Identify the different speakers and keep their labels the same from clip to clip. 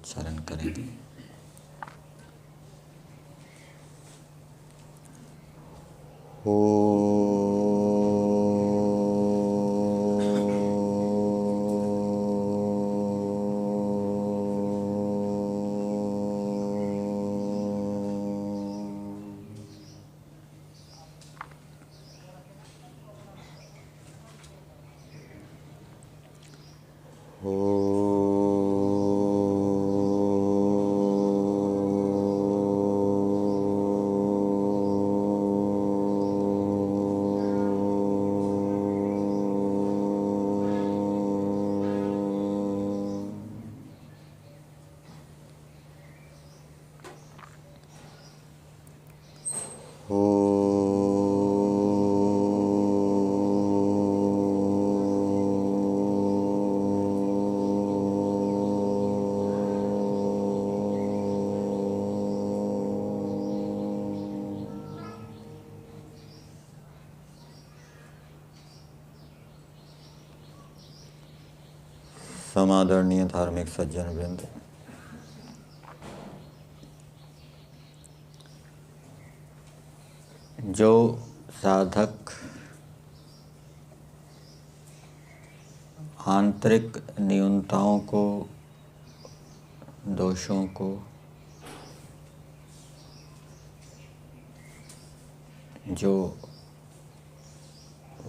Speaker 1: उच्चारण करेंगे। समादरणीय धार्मिक सज्जन वृंद, जो साधक आंतरिक न्यूनताओं को, दोषों को जो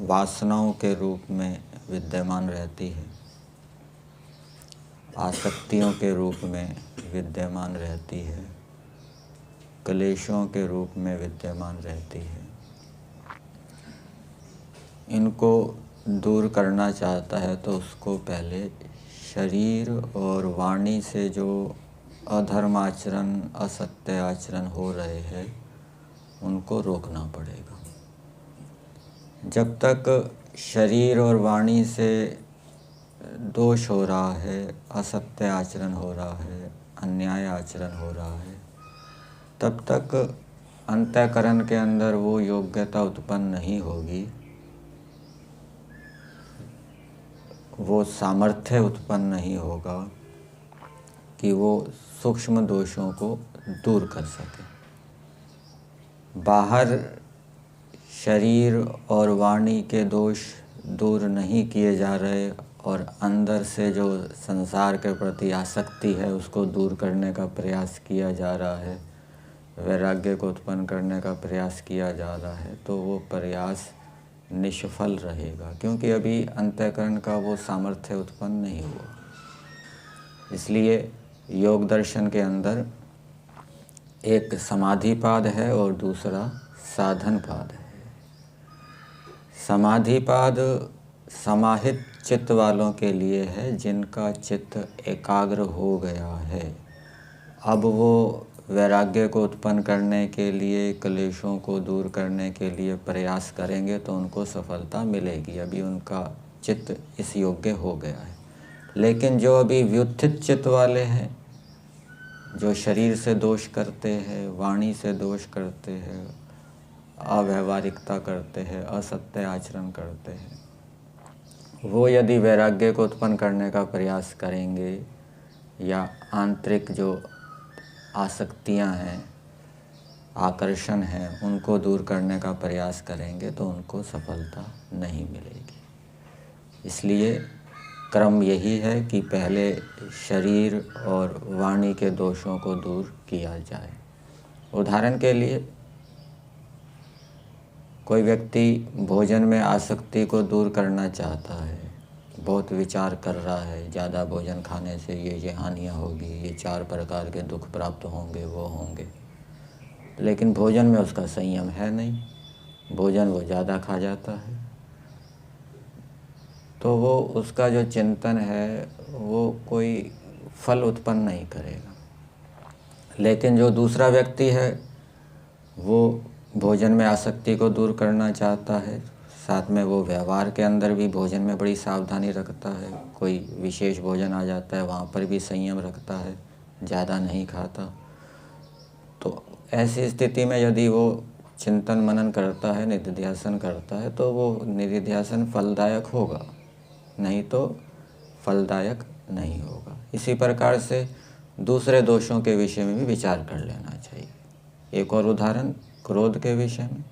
Speaker 1: वासनाओं के रूप में विद्यमान रहती है, आसक्तियों के रूप में विद्यमान रहती है, क्लेशों के रूप में विद्यमान रहती है, इनको दूर करना चाहता है तो उसको पहले शरीर और वाणी से जो अधर्म आचरण, असत्य आचरण हो रहे हैं उनको रोकना पड़ेगा। जब तक शरीर और वाणी से दोष हो रहा है, असत्य आचरण हो रहा है, अन्याय आचरण हो रहा है, तब तक अंतःकरण के अंदर वो योग्यता उत्पन्न नहीं होगी, वो सामर्थ्य उत्पन्न नहीं होगा कि वो सूक्ष्म दोषों को दूर कर सके। बाहर शरीर और वाणी के दोष दूर नहीं किए जा रहे और अंदर से जो संसार के प्रति आसक्ति है उसको दूर करने का प्रयास किया जा रहा है, वैराग्य को उत्पन्न करने का प्रयास किया जा रहा है, तो वो प्रयास निष्फल रहेगा, क्योंकि अभी अंतःकरण का वो सामर्थ्य उत्पन्न नहीं हुआ। इसलिए योग दर्शन के अंदर एक समाधिपाद है और दूसरा साधनपाद है। समाधिपाद समाहित चित्त वालों के लिए है, जिनका चित्त एकाग्र हो गया है। अब वो वैराग्य को उत्पन्न करने के लिए, क्लेशों को दूर करने के लिए प्रयास करेंगे तो उनको सफलता मिलेगी। अभी उनका चित्त इस योग्य हो गया है। लेकिन जो अभी व्युत्थित चित्त वाले हैं, जो शरीर से दोष करते हैं, वाणी से दोष करते हैं, अव्यवहारिकता करते हैं, असत्य आचरण करते हैं, वो यदि वैराग्य को उत्पन्न करने का प्रयास करेंगे या आंतरिक जो आसक्तियां हैं, आकर्षण हैं, उनको दूर करने का प्रयास करेंगे तो उनको सफलता नहीं मिलेगी। इसलिए क्रम यही है कि पहले शरीर और वाणी के दोषों को दूर किया जाए। उदाहरण के लिए कोई व्यक्ति भोजन में आसक्ति को दूर करना चाहता है, बहुत विचार कर रहा है, ज़्यादा भोजन खाने से ये हानियाँ होगी, ये 4 प्रकार के दुख प्राप्त होंगे, वो होंगे, लेकिन भोजन में उसका संयम है नहीं, भोजन वो ज़्यादा खा जाता है, तो वो उसका जो चिंतन है वो कोई फल उत्पन्न नहीं करेगा। लेकिन जो दूसरा व्यक्ति है वो भोजन में आसक्ति को दूर करना चाहता है, साथ में वो व्यवहार के अंदर भी भोजन में बड़ी सावधानी रखता है, कोई विशेष भोजन आ जाता है वहाँ पर भी संयम रखता है, ज़्यादा नहीं खाता। तो ऐसी स्थिति में यदि वो चिंतन मनन करता है, निधिध्यासन करता है, तो वो निधिध्यासन फलदायक होगा, नहीं तो फलदायक नहीं होगा। इसी प्रकार से दूसरे दोषों के विषय में भी विचार कर लेना चाहिए। एक और उदाहरण क्रोध के विषय में।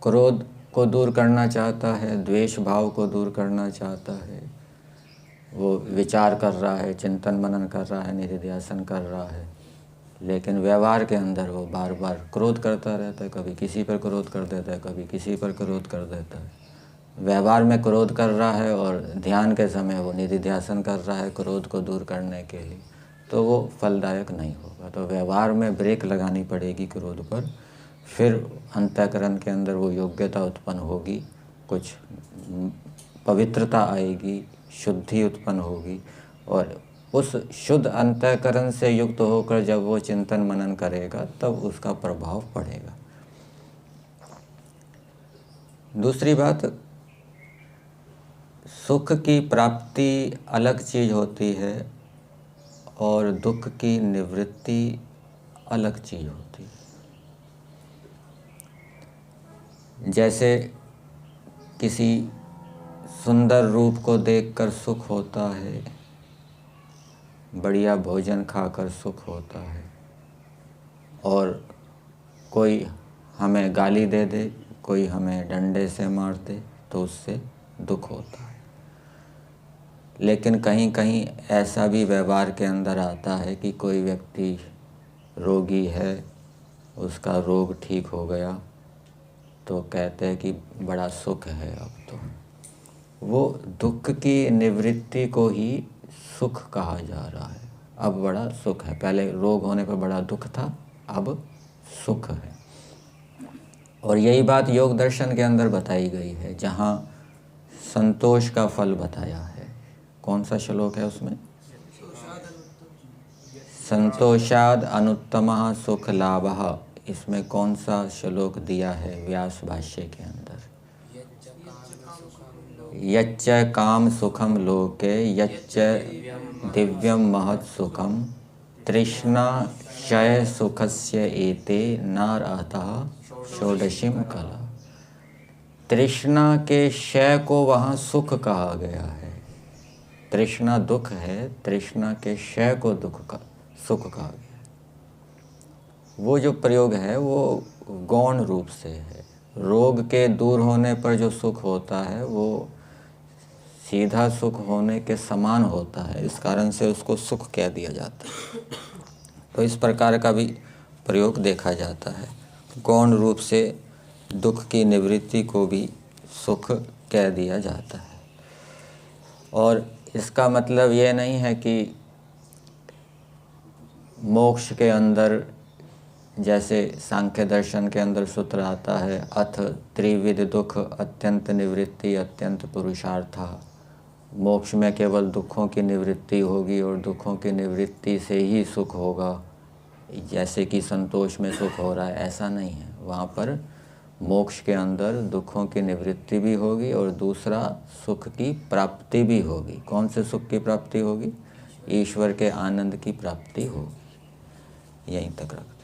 Speaker 1: क्रोध को दूर करना चाहता है, द्वेष भाव को दूर करना चाहता है, वो विचार कर रहा है, चिंतन मनन कर रहा है, निधिध्यासन कर रहा है, लेकिन व्यवहार के अंदर वो बार बार क्रोध करता रहता है। कभी किसी पर क्रोध कर देता है, कभी किसी पर क्रोध कर देता है। व्यवहार में क्रोध कर रहा है और ध्यान के समय वो निधिध्यासन कर रहा है क्रोध को दूर करने के लिए, तो वो फलदायक नहीं होगा। तो व्यवहार में ब्रेक लगानी पड़ेगी क्रोध पर, फिर अंतःकरण के अंदर वो योग्यता उत्पन्न होगी, कुछ पवित्रता आएगी, शुद्धि उत्पन्न होगी, और उस शुद्ध अंतःकरण से युक्त होकर जब वो चिंतन मनन करेगा तब उसका प्रभाव पड़ेगा। दूसरी बात, सुख की प्राप्ति अलग चीज़ होती है और दुख की निवृत्ति अलग चीज़ होती है। जैसे किसी सुंदर रूप को देखकर सुख होता है, बढ़िया भोजन खाकर सुख होता है, और कोई हमें गाली दे दे, कोई हमें डंडे से मार दे, तो उससे दुख होता है। लेकिन कहीं कहीं ऐसा भी व्यवहार के अंदर आता है कि कोई व्यक्ति रोगी है, उसका रोग ठीक हो गया, तो कहते हैं कि बड़ा सुख है अब तो। वो दुख की निवृत्ति को ही सुख कहा जा रहा है। अब बड़ा सुख है, पहले रोग होने पर बड़ा दुख था, अब सुख है। और यही बात योग दर्शन के अंदर बताई गई है, जहाँ संतोष का फल बताया है। कौन सा श्लोक है उसमें? संतोषाद अनुत्तमः सुख लाभः। इसमें कौन सा श्लोक दिया है व्यास भाष्य के अंदर? यच्च काम सुखम लोके यच्च दिव्यम महत् सुखम तृष्णा क्षय सुखस्य एते नारतः षोडशीम कला। तृष्णा के क्षय को वहाँ सुख कहा गया है। तृष्णा दुख है, तृष्णा के क्षय को सुख कहा गया है। वो जो प्रयोग है वो गौण रूप से है। रोग के दूर होने पर जो सुख होता है वो सीधा सुख होने के समान होता है, इस कारण से उसको सुख कह दिया जाता है। तो इस प्रकार का भी प्रयोग देखा जाता है। गौण रूप से दुख की निवृत्ति को भी सुख कह दिया जाता है। और इसका मतलब ये नहीं है कि मोक्ष के अंदर, जैसे सांख्य दर्शन के अंदर सूत्र आता है, अथ त्रिविध दुख अत्यंत निवृत्ति अत्यंत पुरुषार्था। मोक्ष में केवल दुखों की निवृत्ति होगी और दुखों की निवृत्ति से ही सुख होगा, जैसे कि संतोष में सुख हो रहा है, ऐसा नहीं है। वहाँ पर मोक्ष के अंदर दुखों की निवृत्ति भी होगी और दूसरा सुख की प्राप्ति भी होगी। कौन से सुख की प्राप्ति होगी? ईश्वर के आनंद की प्राप्ति होगी। यहीं तक रखते हैं।